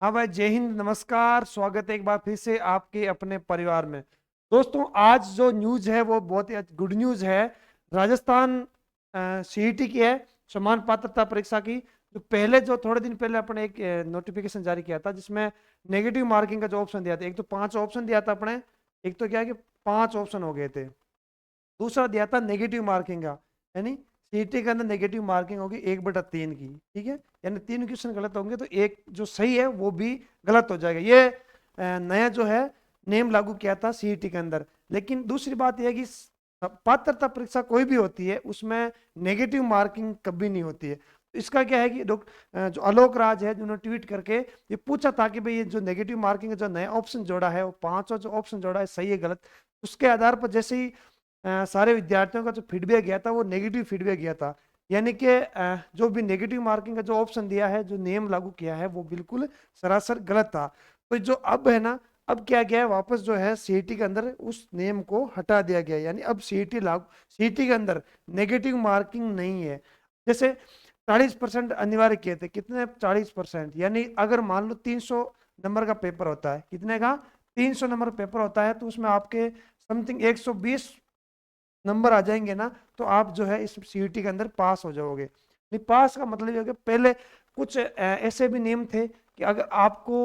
हाँ भाई, जय हिंद, नमस्कार। स्वागत है एक बार फिर से आपके अपने परिवार में। दोस्तों, आज जो न्यूज है वो बहुत ही गुड न्यूज है। राजस्थान सीईटी की है, समान पात्रता परीक्षा की। जो पहले जो थोड़े दिन पहले अपने एक नोटिफिकेशन जारी किया था, जिसमें नेगेटिव मार्किंग का जो ऑप्शन दिया था, एक तो 5 ऑप्शन दिया था अपने। एक तो क्या है कि 5 ऑप्शन हो गए थे। दूसरा दिया था नेगेटिव मार्किंग का, यानी सीईटी के अंदर नेगेटिव मार्किंग होगी 1/3 की। ठीक है, यानी 3 क्वेश्चन गलत होंगे तो एक जो सही है वो भी गलत हो जाएगा। ये नया जो है नेम लागू किया था सीईटी के अंदर। लेकिन दूसरी बात यह है कि पात्रता परीक्षा कोई भी होती है उसमें नेगेटिव मार्किंग कभी नहीं होती है। तो इसका क्या है कि जो आलोक राज है, जिन्होंने ट्वीट करके ये पूछा था कि भाई ये जो नेगेटिव मार्किंग का जो नया ऑप्शन जोड़ा है, वो 5 जो ऑप्शन जोड़ा है सही है गलत। उसके आधार पर जैसे ही सारे विद्यार्थियों का जो फीडबैक गया था वो नेगेटिव फीडबैक गया था। यानी कि जो भी नेगेटिव मार्किंग का जो ऑप्शन दिया है, जो नियम लागू किया है, वो बिल्कुल सरासर गलत था। तो जो अब है ना, अब क्या गया है, वापस जो है सीईटी के अंदर उस नियम को हटा दिया गया है। यानी अब सीईटी के अंदर नेगेटिव मार्किंग नहीं है। जैसे 40% अनिवार्य किए थे, कितने 40%, यानी अगर मान लो 300 नंबर का पेपर होता है, कितने का 300 नंबर पेपर होता है, तो उसमें आपके समथिंग 120 नंबर आ जाएंगे ना, तो आप जो है इस सीईटी के अंदर पास हो जाओगे। नहीं, पास का मतलब ये हो गया, पहले कुछ ऐसे भी नियम थे कि अगर आपको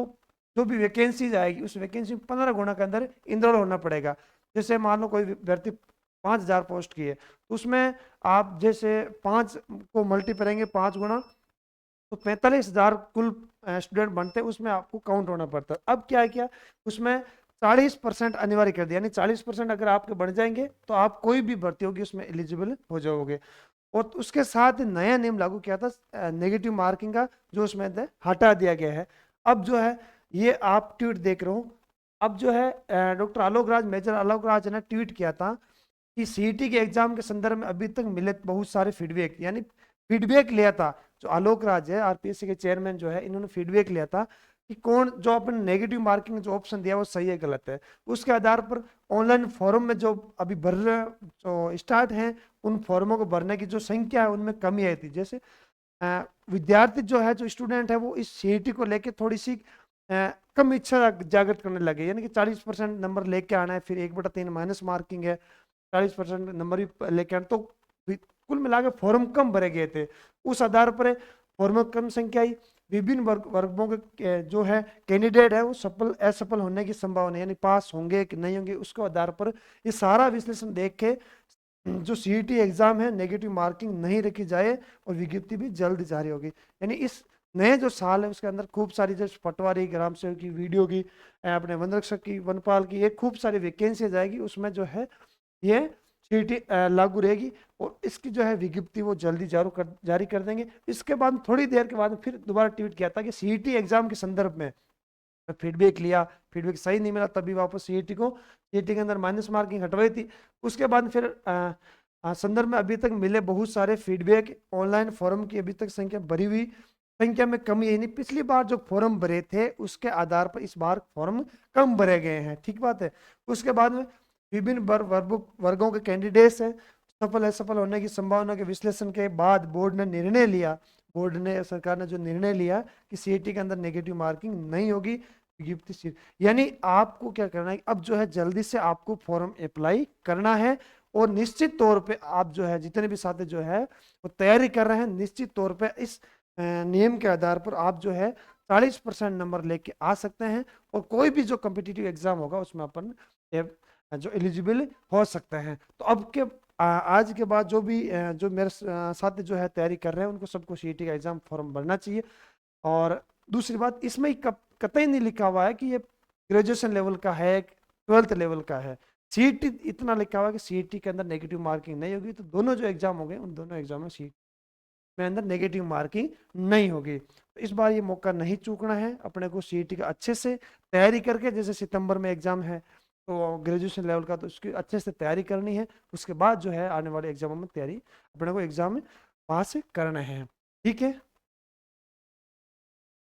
जो भी वैकेंसीज आएगी उस वैकेंसी में 15 गुना के अंदर इनरोल होना पड़ेगा। जैसे मान लो कोई व्यक्ति 5,000 पोस्ट की है, तो उसमें आप जैसे 5 को मल्टी करेंगे 5 गुना, तो 45,000 कुल स्टूडेंट बनते हैं, उसमें आपको काउंट होना पड़ता है। अब क्या है, क्या उसमें 40% अनिवार्य कर दिया, यानी 40% अगर आपके बढ़ जाएंगे तो आप कोई भी भर्ती होगी उसमें एलिजिबल हो जाओगे। और उसके साथ नया नियम लागू किया था नेगेटिव मार्किंग का, जो उसमें हटा दिया गया है। अब जो है, ये आप ट्वीट देख रहे हो। अब जो है डॉक्टर आलोक राज, मेजर आलोक राज ने ट्वीट किया था कि सीईटी के एग्जाम के संदर्भ में अभी तक मिले बहुत सारे फीडबैक, यानी फीडबैक लिया था। जो आलोक राज है, आरपीएससी के चेयरमैन जो है, इन्होंने फीडबैक लिया था कि कौन जो अपन नेगेटिव मार्किंग जो ऑप्शन दिया वो सही है गलत है। उसके आधार पर ऑनलाइन फॉर्म में जो अभी भर रहे जो स्टार्ट हैं, उन फॉर्मों को भरने की जो संख्या है उनमें कमी आई थी। जैसे विद्यार्थी जो है, जो स्टूडेंट है, वो इस सीईटी को लेके थोड़ी सी कम इच्छा जागृत करने लगे। यानी कि 40% नंबर लेके आना है, फिर 1/3 माइनस मार्किंग है, 40% नंबर भी लेके आना, तो कुल मिला के फॉर्म कम भरे गए थे। उस आधार पर फॉर्म कम संख्या आई। विभिन्न वर्गों के जो है कैंडिडेट है, वो सफल असफल होने की संभावना, यानी पास होंगे कि नहीं होंगे, उसके आधार पर ये सारा विश्लेषण देख के जो सीईटी एग्जाम है नेगेटिव मार्किंग नहीं रखी जाए, और विज्ञप्ति भी जल्द जारी होगी। यानी इस नए जो साल है उसके अंदर खूब सारी, जैसे पटवारी, ग्राम सेवक की, वीडियो की, अपने वन रक्षक की, वनपाल की, ये खूब सारी वैकेंसी जाएगी। उसमें जो है ये सीईटी लागू रहेगी, और इसकी जो है विज्ञप्ति वो जल्दी जारी कर देंगे। इसके बाद थोड़ी देर के बाद फिर दोबारा ट्वीट किया था कि सीईटी एग्जाम के संदर्भ में फीडबैक लिया, फीडबैक सही नहीं मिला, तभी वापस सीईटी के अंदर माइनस मार्किंग हटवाई थी। उसके बाद फिर संदर्भ में अभी तक मिले बहुत सारे फीडबैक, ऑनलाइन फॉर्म की अभी तक संख्या भरी हुई संख्या में कमी है। नहीं, पिछली बार जो फॉर्म भरे थे उसके आधार पर इस बार फॉर्म कम भरे गए हैं। ठीक बात है। उसके बाद में विभिन्न वर्गों के कैंडिडेट्स हैं, सफल असफल होने की संभावना के विश्लेषण के बाद बोर्ड ने निर्णय लिया, बोर्ड ने, सरकार ने जो निर्णय लिया कि सीईटी के अंदर नेगेटिव मार्किंग नहीं होगी, विज्ञप्ति यानी आपको क्या करना है, अब जो है जल्दी से आपको फॉर्म अप्लाई करना है। और निश्चित तौर पे आप जो है, जितने भी साथी जो है वो तैयारी कर रहे हैं, निश्चित तौर पे इस नियम के आधार पर आप जो है 40% नंबर लेके आ सकते हैं, और कोई भी जो कम्पिटिटिव एग्जाम होगा उसमें अपन जो एलिजिबल हो सकते हैं। तो अब के आज के बाद जो भी जो मेरे साथी जो है तैयारी कर रहे हैं, उनको सबको सीईटी का एग्जाम फॉर्म भरना चाहिए। और दूसरी बात, इसमें कतई नहीं लिखा हुआ है कि ये ग्रेजुएशन लेवल का है, 12th लेवल का है। सीईटी इतना लिखा हुआ है कि सीईटी के अंदर नेगेटिव मार्किंग नहीं होगी। तो दोनों जो एग्जाम हो गए, उन दोनों एग्जाम में सीईटी में अंदर नेगेटिव मार्किंग नहीं होगी। तो इस बार ये मौका नहीं चूकना है अपने को, सीईटी का अच्छे से तैयारी करके, जैसे सितंबर में एग्जाम है तो ग्रेजुएशन लेवल का, तो उसकी अच्छे से तैयारी करनी है। उसके बाद जो है आने वाले एग्जामों में तैयारी अपने को एग्जाम में पास करना है। ठीक है।